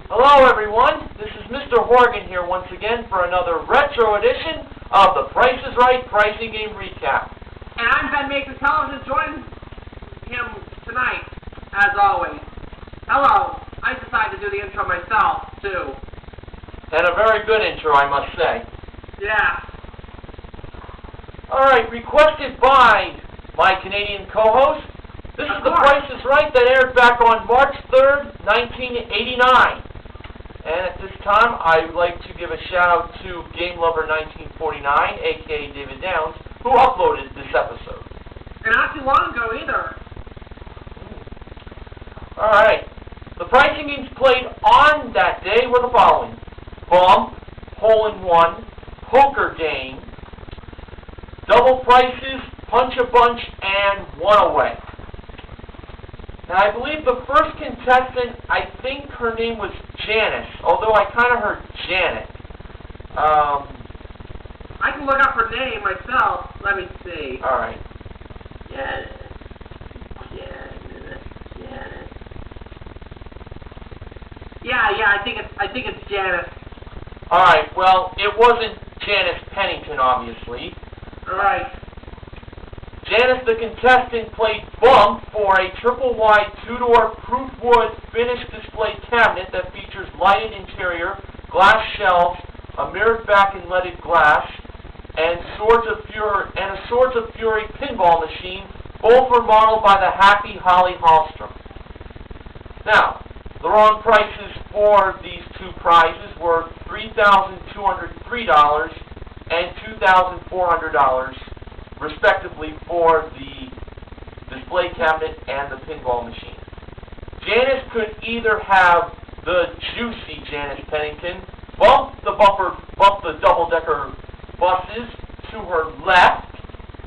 Hello everyone, this is Mr. Horgan here once again for another retro edition of the Price is Right Pricing Game Recap. And I'm BenMasonTelevision, joining him tonight, as always. Hello, I decided to do the intro myself, too. And a very good intro, I must say. Yeah. Alright, requested by my Canadian co-host, this is The Price is Right that aired back on March 3rd, 1989. And at this time, I'd like to give a shout-out to Game Lover 1949, a.k.a. David Downs, who uploaded this episode. And not too long ago, either. Alright. The pricing games played on that day were the following: Bump, Hole-in-One, Poker Game, Double Prices, Punch a Bunch, and One Away. Now, I believe the first contestant, I think her name was Janice, although I kind of heard Janet. I can look up her name myself. Let me see. All right. Janet. Yeah, I think it's Janice. All right, well, it wasn't Janice Pennington, obviously. All right. Janice, the contestant, played Bump for a triple-wide two-door proof wood finished display cabinet that features lighted interior, glass shelves, a mirrored back and leaded glass, and a Swords of Fury pinball machine. Both were modeled by the Happy Holly Hallstrom. Now, the wrong prices for these two prizes were $3,203 and $2,400. Respectively, for the display cabinet and the pinball machine. Janice could either have the juicy Janice Pennington bump the double-decker buses to her left,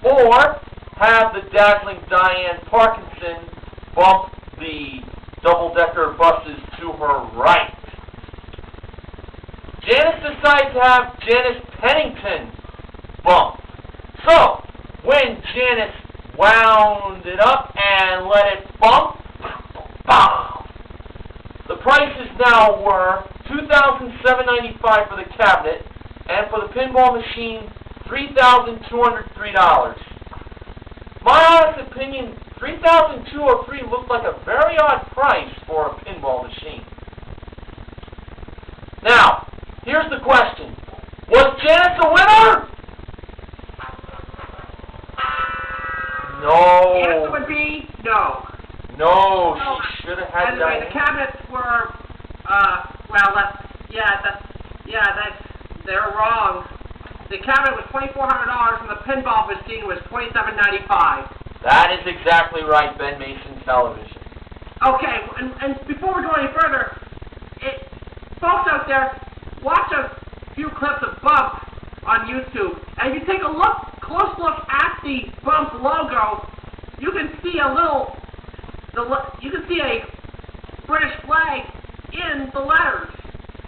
or have the dazzling Diane Parkinson bump the double-decker buses to her right. Janice decides to have Janice Pennington bump. So, when Janice wound it up and let it bump, BOM! The prices now were $2,795 for the cabinet, and for the pinball machine, $3,203. My honest opinion, $3,203 looked like a very odd price for a pinball machine. Now, here's the question. Was Janice a winner? No. The answer would be no. No, she should have had anyway, that. the cabinets were, they're wrong. The cabinet was $2,400 and the pinball machine was $2,795. That is exactly right, BenMasonTelevision. Okay, and before we go any further, folks out there, watch a few clips of Bump on YouTube, and if you take a close look at the Bump logo, you can see a British flag in the letters.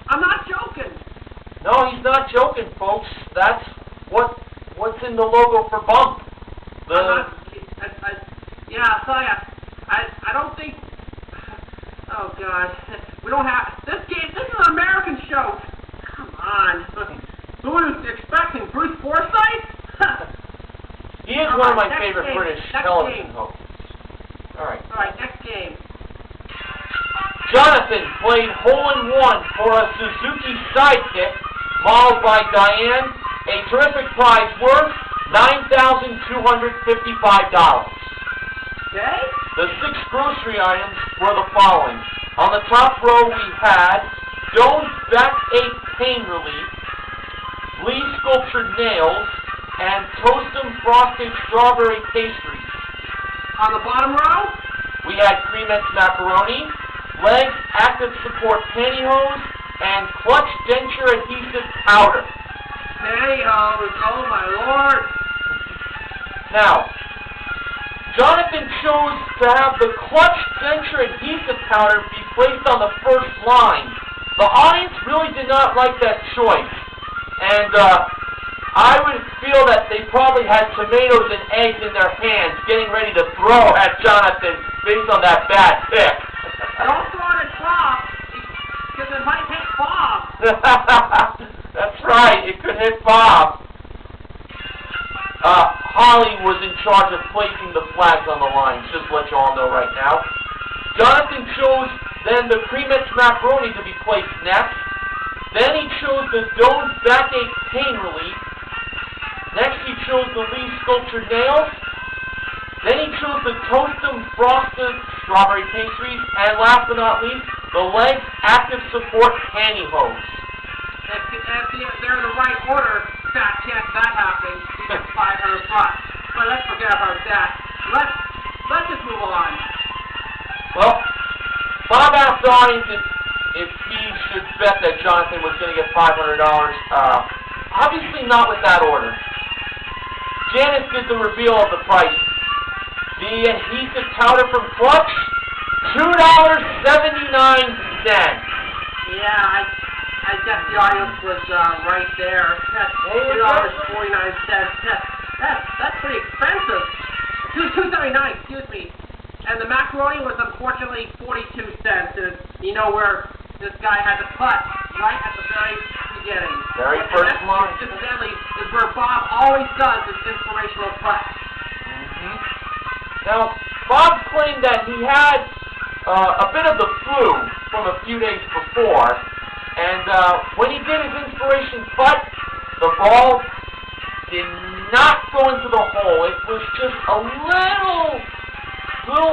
I'm not joking. No, he's not joking, folks. That's what's in the logo for Bump. I'll tell ya, I don't think. Oh God, we don't have this game. This is an American show. Come on. Who was expecting Bruce Forsyth? He is one of my favorite game. British Next television game. hosts. All right, next game. Jonathan played Hole-in-One for a Suzuki Sidekick, modeled by Diane, a terrific prize worth $9,255. Okay. The 6 grocery items were the following. On the top row we had Dome's Backache Pain Relief, Lee Sculptured Nails, and Toastum Frosted Strawberry Pastries. On the bottom row, we had Creamettes Macaroni, Legs Active Support Pantyhose, and Clutch Denture Adhesive Powder. Pantyhose, oh my lord. Now, Jonathan chose to have the Clutch Denture Adhesive Powder be placed on the first line. The audience really did not like that choice, and I would feel that they probably had tomatoes and eggs in their hands, getting ready to throw at Jonathan based on that bad pick. Don't throw it at top, because it That's right, it could hit Bob. Holly was in charge of placing the flags on the line, just to let you all know right now. Jonathan chose then the pre-mix macaroni to be placed next. Then he chose the Doe's backache pain relief. Next he chose the Lee sculpture nails. Then he chose the Toastum frosted strawberry pastries. And last but not least, the Legs active support pantyhose. If they're in the right order, fat chance of that happening, you get $500. But let's forget about that. Let's just move on. Well, Bob asked the audience if he should bet that Jonathan was going to get $500. Obviously not with that order. Janice did the reveal of the price. The adhesive powder from Clutch, $2.79. Yeah, I guess the audience was right there. $2.49. That's pretty expensive. $2.79, excuse me. And the macaroni was unfortunately 42 cents. And you know where this guy had to putt, right at the very beginning. Very first line. Incidentally, is where Bob always does his inspirational putt. Mm-hmm. Now, Bob claimed that he had a bit of the flu from a few days before, and when he did his inspiration putt, the ball did not go into the hole. It was just a little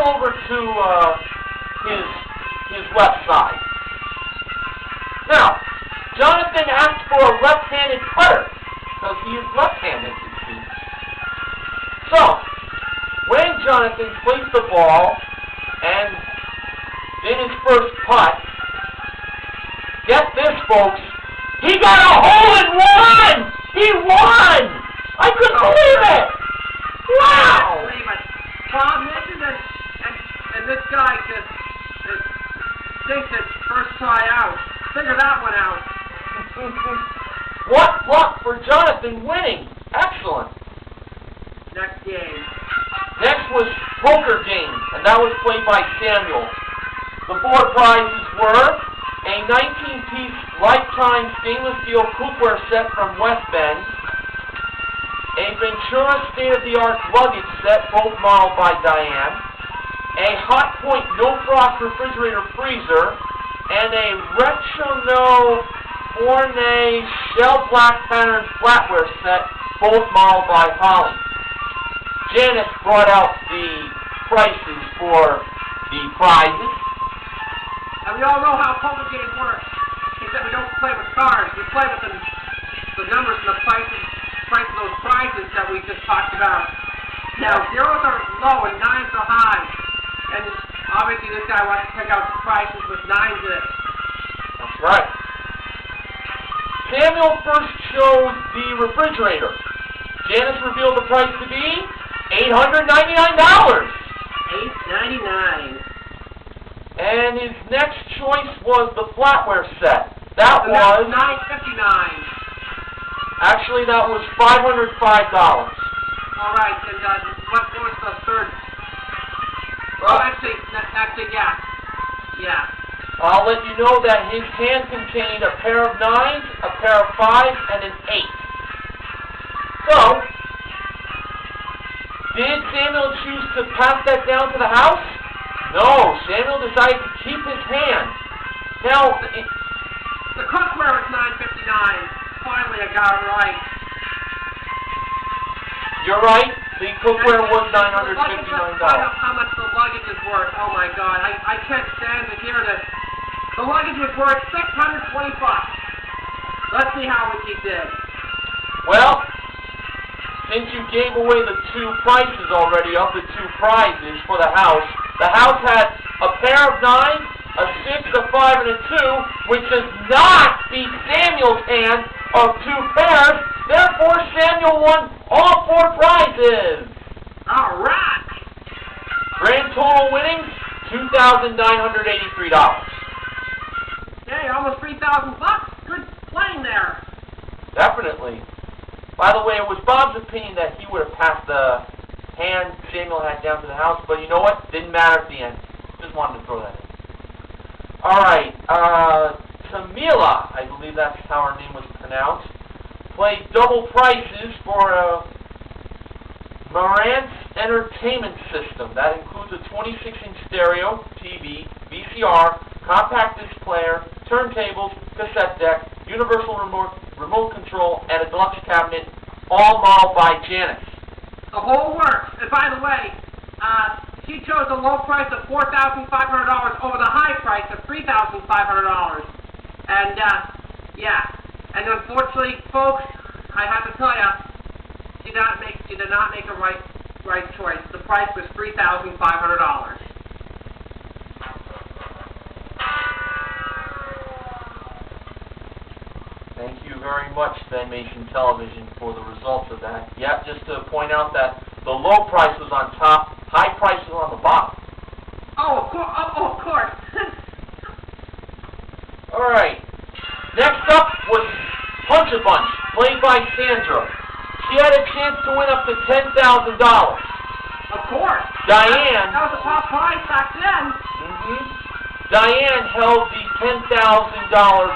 over to his left side. Now, Jonathan asked for a left-handed putter, because he is left-handed, it seems. So, when Jonathan placed the ball and did his first putt, get this, folks, he got a hole-in-one! He won! I couldn't believe it! Wow! Bob mentioned it, and this guy just thinks it's first try out. Figure that one out. What luck for Jonathan winning. Excellent. Next game. Next was Poker Game, and that was played by Samuel. The four prizes were a 19-piece lifetime stainless steel cookware set from West Bend, a Ventura state-of-the-art luggage set, both modeled by Diane, a Hotpoint no-frost refrigerator freezer, and a Retroneau Fournase Shell Black pattern flatware set, both modeled by Holly. Janice brought out the prices for the prizes. And we all know how poker games work, except we don't play with cards. We play with the numbers and the prices of those prizes that we just talked about. Now, zeros are low and nines are high. And obviously this guy wants to pick out prices with nines in it. That's right. Samuel first chose the refrigerator. Janice revealed the price to be $899. $899. And his next choice was the flatware set. That was $959. Actually, that was $505. All right, and what was the third? Well, actually, yeah. I'll let you know that his hand contained a pair of nines, a pair of fives, and an 8. So, did Samuel choose to pass that down to the house? No, Samuel decided to keep his hand. Now, the cookware was $959. Finally, I got it right. You're right. The cookware was $959. Let's find out how much the luggage is worth. Oh my God, I can't stand to hear this. The luggage was worth $620. Let's see how much he did. Well, since you gave away the two prices already of the two prizes for the house had a pair of nines, a 6, a 5, and a 2, which does not beat Samuel's hand of two pairs. Therefore, Samuel won all four prizes. All right. Grand total winnings, $2,983. Hey, almost $3,000. Good playing there. Definitely. By the way, it was Bob's opinion that he would have passed the hand Samuel had down to the house, but you know what? Didn't matter at the end. Just wanted to throw that in. All right. Some Mila, I believe that's how her name was pronounced, played double prices for a Marantz entertainment system. That includes a 26-inch stereo, TV, VCR, compact disc player, turntables, cassette deck, universal remote control, and a deluxe cabinet, all modeled by Janice. The whole works. And by the way, she chose the low price of $4,500 over the high price of $3,500. And, yeah. And unfortunately, folks, I have to tell you, she did not make a right choice. The price was $3,500. Thank you very much, BenMasonTelevision, for the results of that. Yep, just to point out that the low price was on top, high price was on the bottom. Oh, of course. All right. Next up was Punch-A-Bunch, played by Sandra. She had a chance to win up to $10,000. Of course. Diane. That was the top prize back then. Diane held the $10,000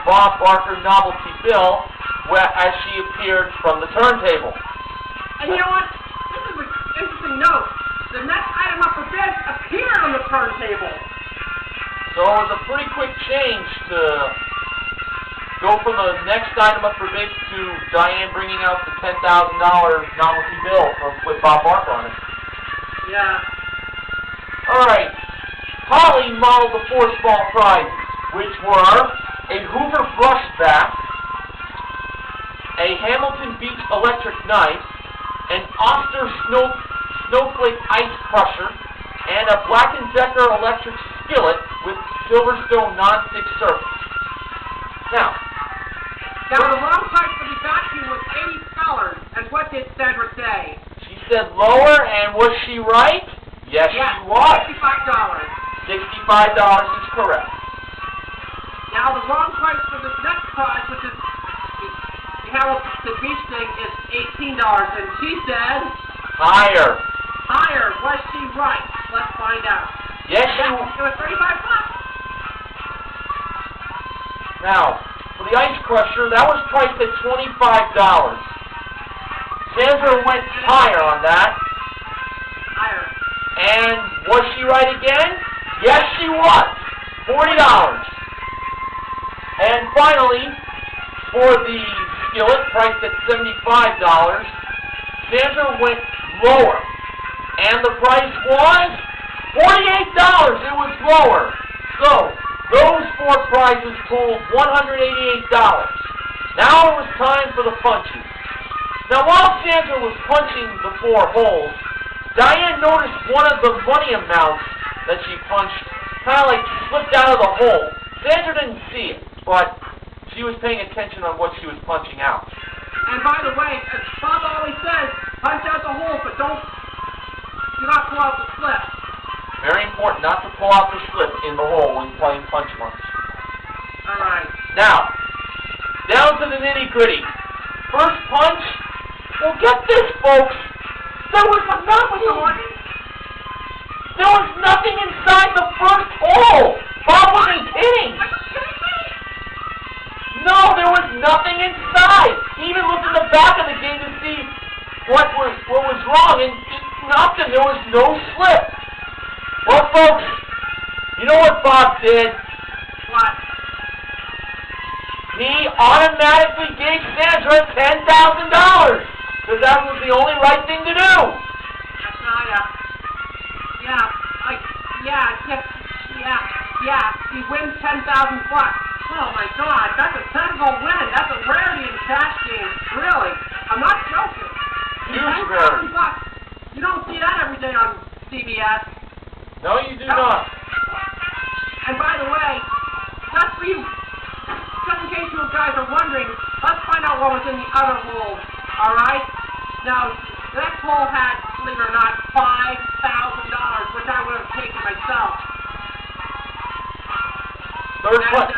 Bob Barker novelty bill as she appeared from the turntable. And you know what? This is an interesting note. The next item up for bid appeared on the turntable. So it was a pretty quick change to go from the next item up for bid to Diane bringing out the $10,000 novelty bill with Bob Barker on it. Yeah. All right. Holly modeled the 4 small prizes, which were a Hoover brush bath, a Hamilton Beach electric knife, an Oster snowflake ice crusher, and a Black & Decker electric skillet with Silverstone non-stick surface. Now, the wrong price for the vacuum was $80. And what did Sandra say? She said lower, and was she right? Yes, she was. $65. $65 is correct. Now the wrong price for this next prize, which is the Hamilton Beach thing, is $18. And she said higher. Higher. Was she right? Let's find out. Yes, she was. It was $35. Now, for the ice crusher, that was priced at $25. Sandra went higher on that. Higher. And was she right again? Yes, she was. $40. And finally, for the skillet, priced at $75, Sandra went lower. And the price was $48. It was lower. So, those 4 prizes totaled $188. Now it was time for the punches. Now, while Sandra was punching the 4 holes, Diane noticed one of the money amounts that she punched kind of like slipped out of the hole. Sandra didn't see it, but she was paying attention on what she was punching out. And by the way, as Bob always says, punch out the hole, but do not pull out the slip. Very important not to pull out the slip in the hole when playing punch-punch. All right. Now, down to the nitty-gritty. First punch. Well, get this, folks. There was nothing inside the first hole. Bob wasn't kidding. No, there was nothing inside. He even looked in the back of the game to see what was wrong, and nothing. There was no slip. Well, folks, you know what Bob did? What? He automatically gave Sandra $10,000 because that was the only right thing to do. He wins $10,000. Oh my God, that's a tenfold win. That's a rarity in cash games. Really, I'm not joking. Huge rarity. $10,000. You don't see that every day on CBS. No, you do not. And by the way, just for you, just in case you guys are wondering, let's find out what was in the other hole. All right? Now, the next hole had, believe it or not, $5,000, which I would have taken myself. Third punch.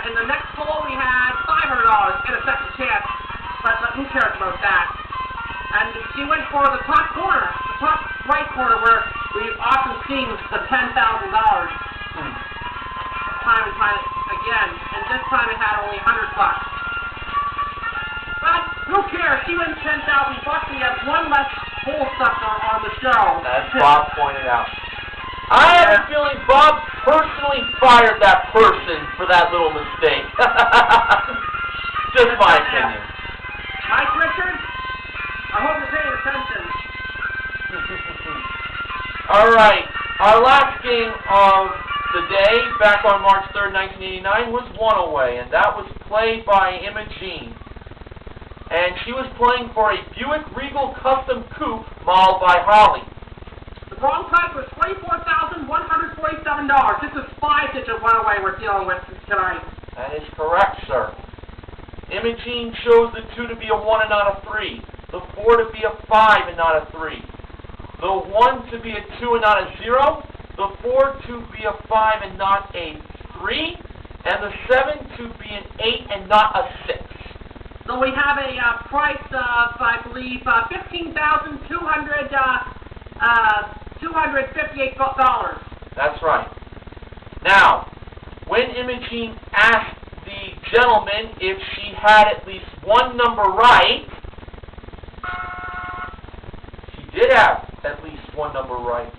In the next hole we had $500 and a second chance. But who cares about that? And she went for the top corner, the top right corner where we've often seen the $10,000. Time and time again, and this time it had only $100. But who cares? She wins $10,000 and you have one less hole sucker on the show. As Bob pointed out. I have a feeling Bob personally fired that person for that little mistake. Just my opinion. Mike Richards, I hope you're paying attention. All right. Our last game of the day, back on March 3rd, 1989, was One Away, and that was played by Imogene. And she was playing for a Buick Regal Custom Coupe modeled by Holly. The wrong price was $24,147. This is 5-digit One Away we're dealing with tonight. That is correct, sir. Imogene chose the 2 to be a 1 and not a 3. The 4 to be a 5 and not a 3. The 1 to be a 2 and not a 0. The 4 to be a 5 and not a 3. And the 7 to be an 8 and not a 6. So we have a price of, I believe, $258. That's right. Now, when Imogene asked the gentleman if she had at least one number right, she did have at least one number right.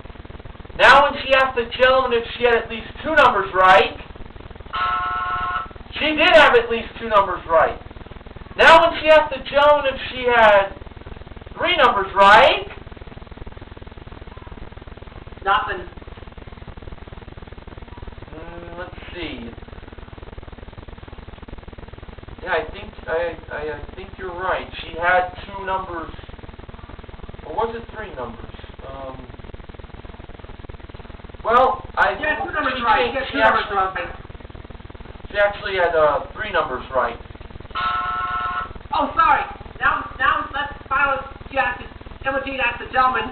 Now when she asked the gentleman if she had at least 2 numbers right, she did have at least 2 numbers right. Now when she asked the gentleman if she had 3 numbers right, nothing. Let's see. Yeah, I think you're right. She had 2 numbers, or was it 3 numbers? Well, yeah, 2 numbers right. Yeah, 2 numbers right. She actually had 3 numbers right. Oh, sorry. Now let's follow. Imogene asked the gentleman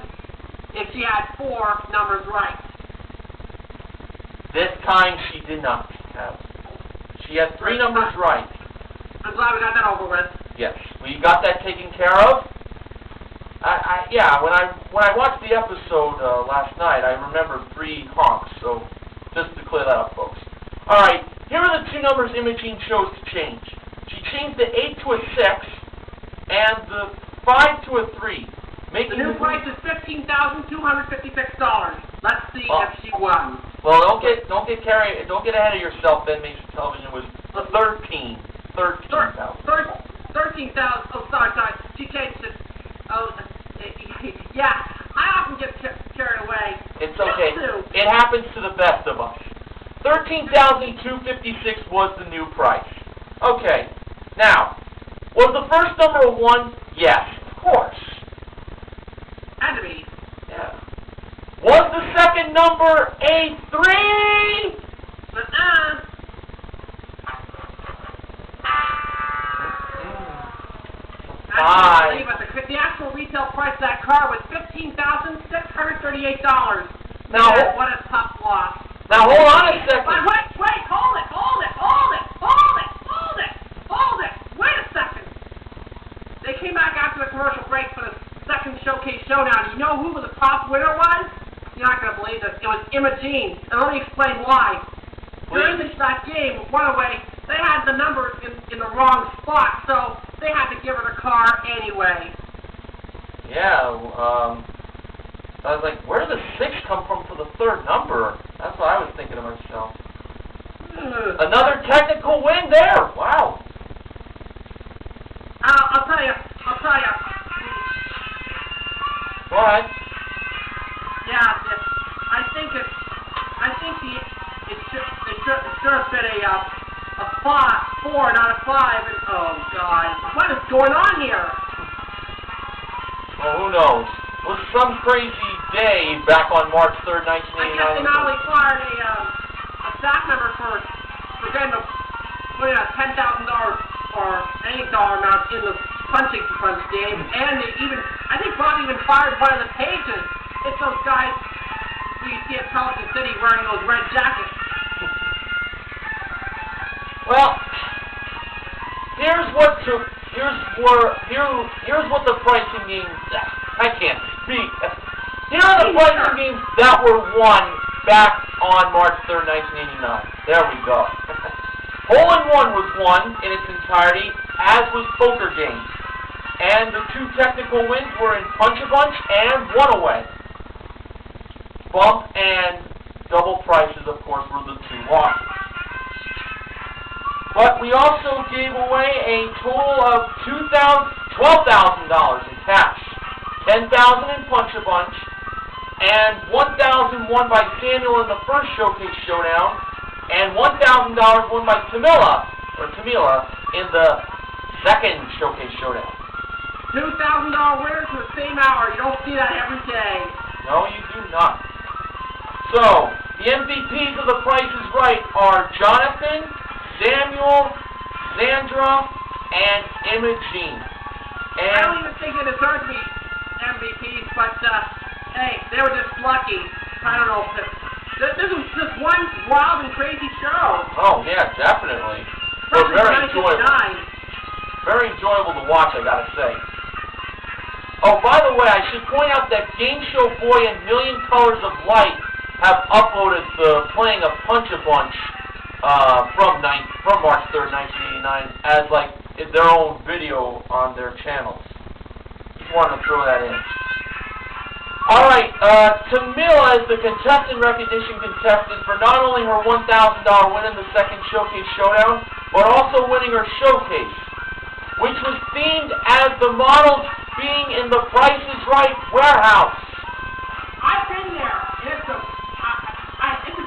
if she had 4 numbers right. This time she did not have. She had 3 numbers right. I'm glad we got that over with. Yes, we got that taken care of. Yeah, when I watched the episode last night, I remembered 3 honks. So just to clear that up, folks. All right, here are the 2 numbers Imogene chose to change. She changed the 8 to a 6 and the 5 to a 3. The new price is $15,256. Let's see if she won. Well, don't get ahead of yourself. BenMasonTelevision was 13,000. 13,000. Oh, sorry. She changed it. Oh, yeah. I often get carried away. It's okay. It happens to the best of us. 13,256 was the new price. Okay. Now, was the first number a 1? Yes, of course. Had to be. Yeah. Was the second number a 3? The actual retail price of that car was $15,638. Now, what a tough loss. Now, hold on a second. Wait, hold it. Wait a second. They came back after the commercial break for the second showcase showdown. You know who the top winner was? You're not going to believe this. It was Imogene. And let me explain why. During that game, One Away, they had the numbers in the wrong spot, so they had to give her the car anyway. Yeah, I was like, where did the 6 come from for the 3rd number? That's what I was thinking to myself. Another technical win there. Wow. I'll tell you. Go ahead. Yeah, I think it should have been a 4, not a 5. And, oh God, what is going on here? Well, who knows? It was some crazy day back on March 3rd, 1989. I guess they not only fired a staff member for getting to put in a $10,000 or any dollar amount in the punch game, and they I think Bob even fired one of the pages. It's those guys who you see at Pelican City wearing those red jackets. Well, here's what the pricing games. I can't speak. Here are the pricing games that were won back on March 3rd, 1989. There we go. Hole-in-One was won in its entirety, as was Poker Games. And the two technical wins were in Punch-A-Bunch and One-Away. Bump and double prices, of course, were the two losses. But we also gave away a total of $12,000 in cash. $10,000 in Punch-A-Bunch, and $1,000 won by Samuel in the first Showcase Showdown, and $1,000 won by Tamila in the second Showcase Showdown. $2,000 winners in the same hour. You don't see that every day. No, you do not. So, the MVPs of The Price is Right are Jonathan, Samuel, Zandra, and Imogene. I don't even think they deserve to be MVPs, but, hey, they were just lucky. I don't know. This was just one wild and crazy show. Oh, yeah, definitely. Well, very enjoyable. Very enjoyable to watch, I gotta say. Oh, by the way, I should point out that Game Show Boy and Million Colors of Light have uploaded the playing of Punch-A-Bunch from March 3rd, 1989 as, like, their own video on their channels. Just wanted to throw that in. Alright, Tamila is the contestant recognition contestant for not only her $1,000 win in the second Showcase Showdown, but also winning her Showcase, which was themed as the models being in the Price is Right warehouse. I've been there. It's a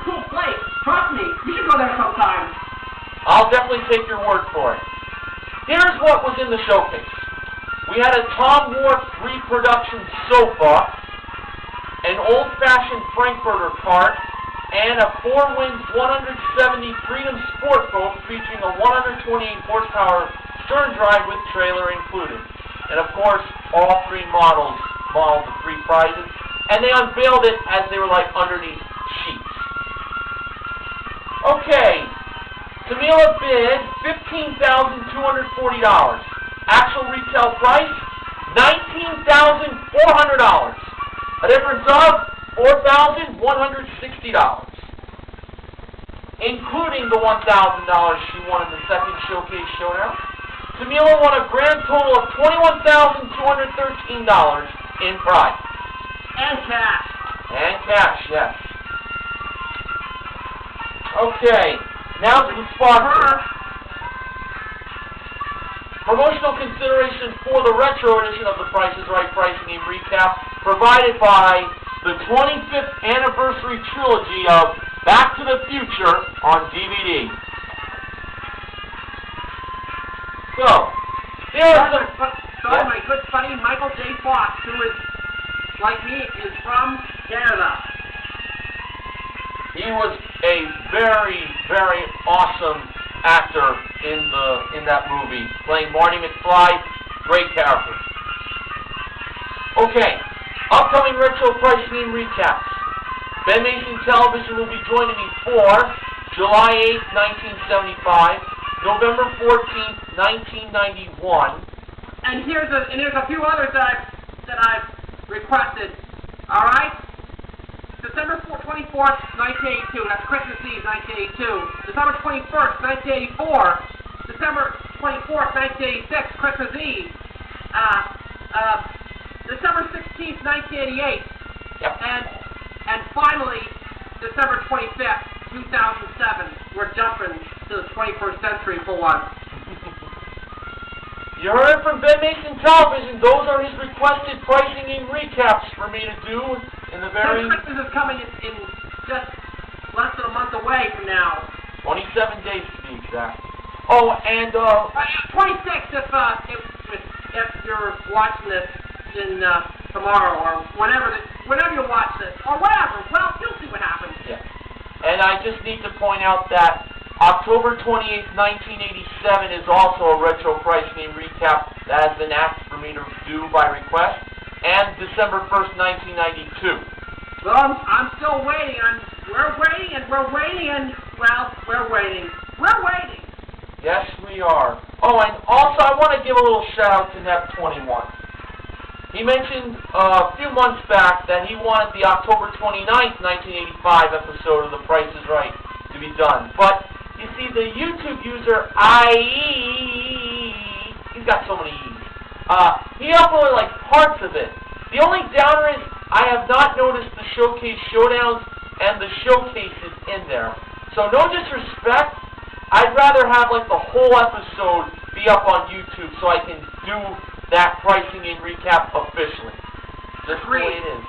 cool place. Trust me. You should go there sometime. I'll definitely take your word for it. Here's what was in the Showcase. We had a Tom Ward reproduction sofa, an old-fashioned Frankfurter cart, and a 4-Winds 170 Freedom Sport Boat featuring a 128-horsepower stern drive with trailer included. And, of course, all three models modeled the three prizes, and they unveiled it as they were, like, underneath sheets. Okay, Tamila bid $15,240. Actual retail price, $19,400. A difference of $4,160. Including the $1,000 she won in the second Showcase Showdown, Tamila won a grand total of $21,213 in prize. And cash. And cash, yes. Okay, now to the sponsor. Promotional consideration for the retro edition of The Price is Right Pricing Game Recap provided by the 25th anniversary trilogy of Back to the Future on DVD. So, my good buddy Michael J. Fox, who is, like me, is from Canada. He was a very, very awesome actor in that movie, playing Marty McFly. Great character. Okay, upcoming retro pricing game recaps. Ben Mason Television will be joining me for July 8th, 1975, November 14th, 1991. And here's a few others that I've requested. All right. December 24th, 1982, that's Christmas Eve, 1982. December 21st, 1984. December 24th, 1986, Christmas Eve. December 16th, 1988. Yep. And finally, December 25th, 2007. We're jumping to the 21st century for once. You heard it from Ben Mason Television. Those are his requested pricing game recaps for me to do in the very... Christmas is coming in just less than a month away from now. 27 days to be exact. Oh, and 26 if you're watching this in tomorrow or whenever you watch this or whatever. Well, you'll see what happens. Yeah. And I just need to point out that October 28th, 1987 is also a retro price game recap that has been asked for me to do by request, and December 1st, 1992. Well, I'm still waiting. We're waiting, well, we're waiting. We're waiting. Yes, we are. Oh, and also I want to give a little shout out to Nep21. He mentioned a few months back that he wanted the October 29th, 1985 episode of The Price is Right to be done. But, you see the YouTube user, he's got so many E's. He uploaded like parts of it. The only downer is I have not noticed the showcase showdowns and the showcases in there. So no disrespect, I'd rather have like the whole episode be up on YouTube so I can do that pricing and recap officially. Just the way it is.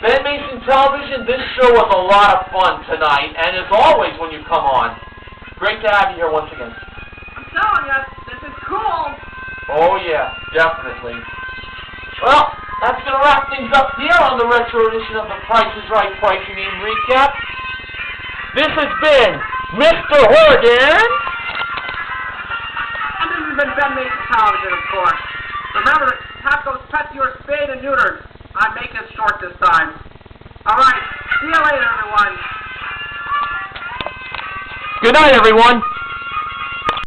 Ben Mason Television, this show was a lot of fun tonight, and as always when you come on, great to have you here once again. I'm telling you, this is cool. Oh yeah, definitely. Well, that's going to wrap things up here on the retro edition of the Price is Right Pricing and Recap. This has been Mr. Horgan. And this has been Ben Mason Television, of course. Remember to have those pets you are spayed and neutered. I'm making it short this time. Alright, see you later, everyone. Good night, everyone.